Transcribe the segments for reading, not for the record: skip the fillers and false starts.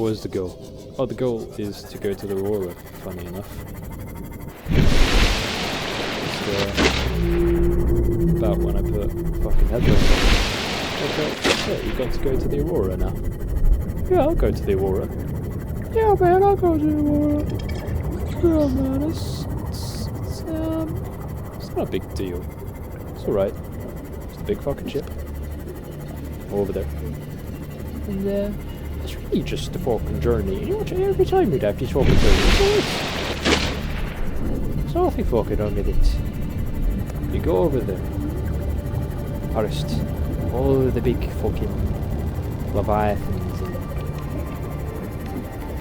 What is the goal? Oh, the goal is to go to the Aurora, funny enough. It's about when I put fucking headphones on. Okay, yeah, you got to go to the Aurora now. Yeah, I'll go to the Aurora. Yeah, man, I'll go to the Aurora. Yeah, man, it's not a big deal. It's alright. It's a big fucking ship. Over there. And, it's really just a fucking journey. You know, every time you'd have these fucking journeys, it's nothing fucking wrong with it. You go over there. Forest. All the big fucking leviathans and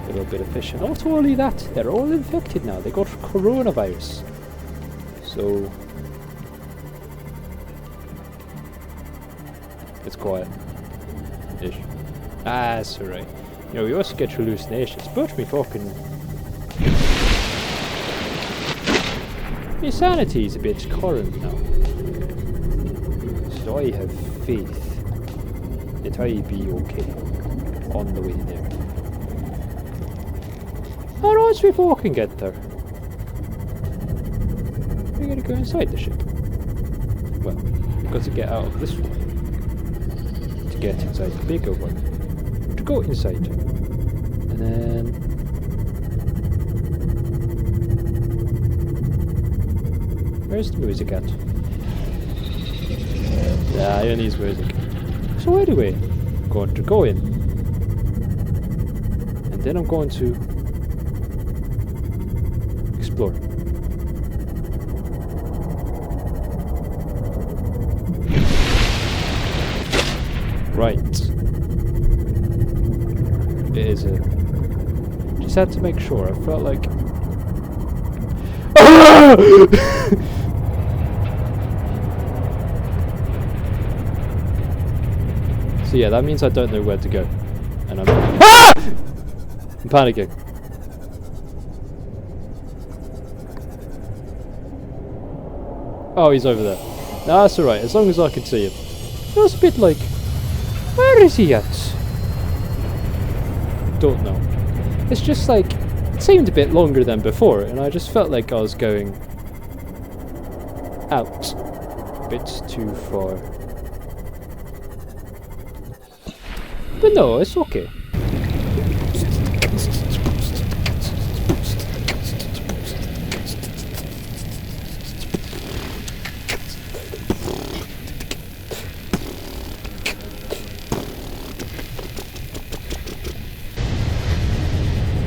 a little bit of fish. And not only that, they're all infected now. They got coronavirus. So it's quiet. Ish. Ah, that's alright. You know, we also get hallucinations, but me fucking... my sanity is a bit current now. So I have faith that I'll be okay on the way there. And once we fucking get there, we gotta go inside the ship. Well, we've got to get out of this one to get inside the bigger one. To go inside, and then where's the music at? Yeah, I need music. So anyway, I'm going to go in, and then I'm going to explore. Right. It is a... just had to make sure. I felt like... So yeah, that means I don't know where to go. And I'm... I'm panicking. Oh, he's over there. No, that's alright, as long as I can see him. It was a bit like... where is he at? Don't know. It's just like, it seemed a bit longer than before, and I just felt like I was going out a bit too far. But no, it's okay.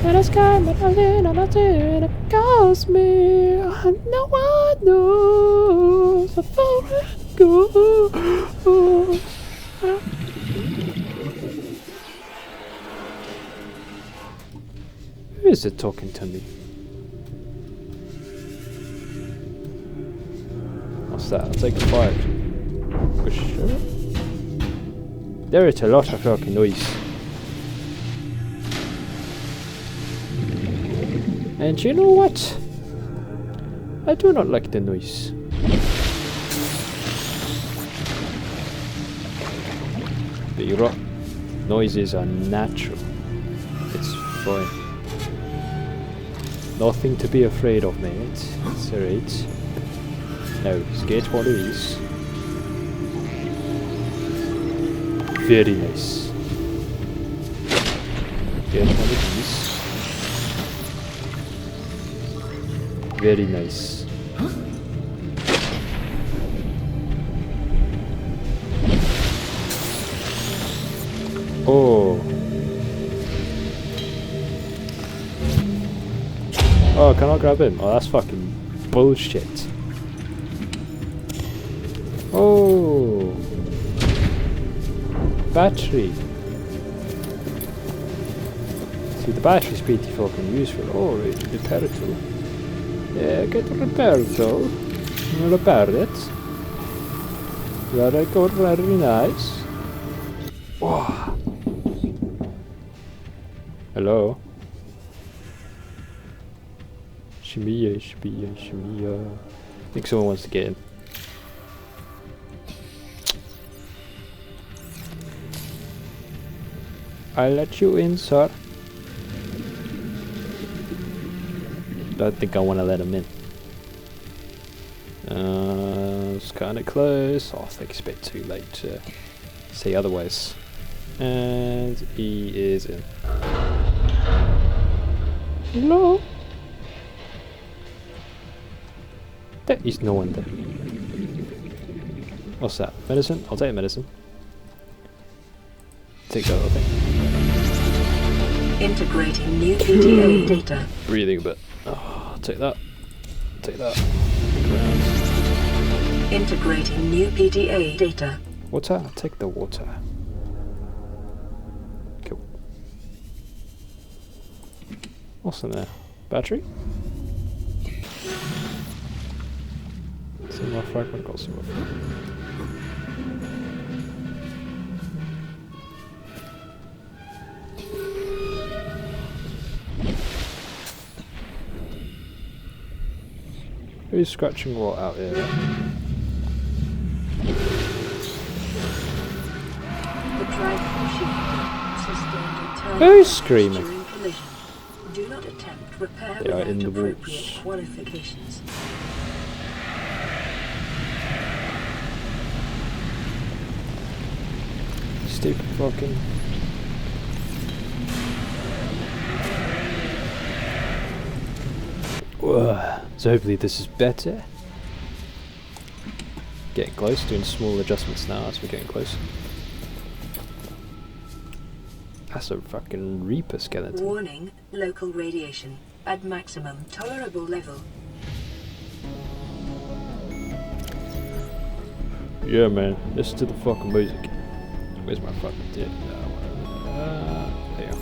And the sky, but nothing, it calls me. No one knows before I go. Who is it talking to me? What's that? It's like fired. For sure. There is a lot of fucking noise. And you know what? I do not like the noise. But you're right. Noises are natural. It's fine. Nothing to be afraid of, mate. It's alright. Now, skate one of these. Very nice. Get one of these. Very nice. Oh. Oh, can I grab him? Oh, that's fucking bullshit. Oh. Battery. See, the battery's pretty fucking useful. Oh, repair tool. Yeah, get a repair tool. Repair it. Very good, very nice. Oh. Hello? Shimiya, Shimiya, Shimiya. I think someone wants to get in. I'll let you in, sir. Don't think I want to let him in. It's kind of close. Oh, I think it's a bit too late to say otherwise. And he is in. Hello? There is no one there. What's that? Medicine? I'll take medicine. Take that little thing. Integrating new PDA data. Breathing a bit. Oh, I'll take that. Take that. Integrating new PDA data. Water? I'll take the water. Cool. What's in there? Battery? Some more fragment, got some more fragment. Who's scratching what out here? The drive machine sustained internal Who's screaming? during collision. Do not attempt repair They are without in the appropriate woods. qualifications. Stupid fucking. Ugh. So hopefully this is better. Getting close, doing small adjustments now as we're getting close. That's a fucking Reaper skeleton. Warning, local radiation at maximum tolerable level. Yeah, man. Listen to the fucking music. Where's my fucking dick? There you go.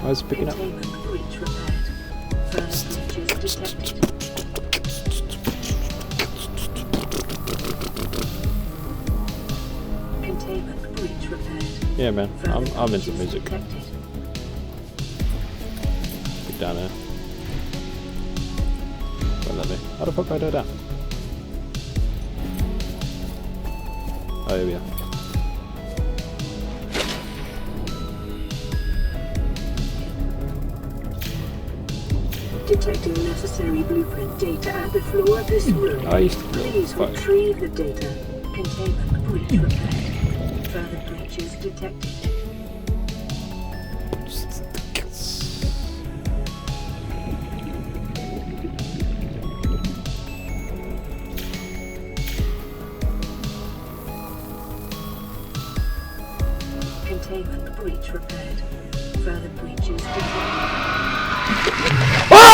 Why is it picking up? Containment breach repaired. Furnace breaches detected. Containment breach repaired. Yeah, man. I'm into Breaches music. detected. Get down there. Don't let me. How the fuck do I do that? Oh, here we are. Detecting necessary blueprint data at the floor of this room. I used to Please fuck. retrieve the data. Containment breach repaired. Further breaches detected. Containment breach repaired. Further breaches detected.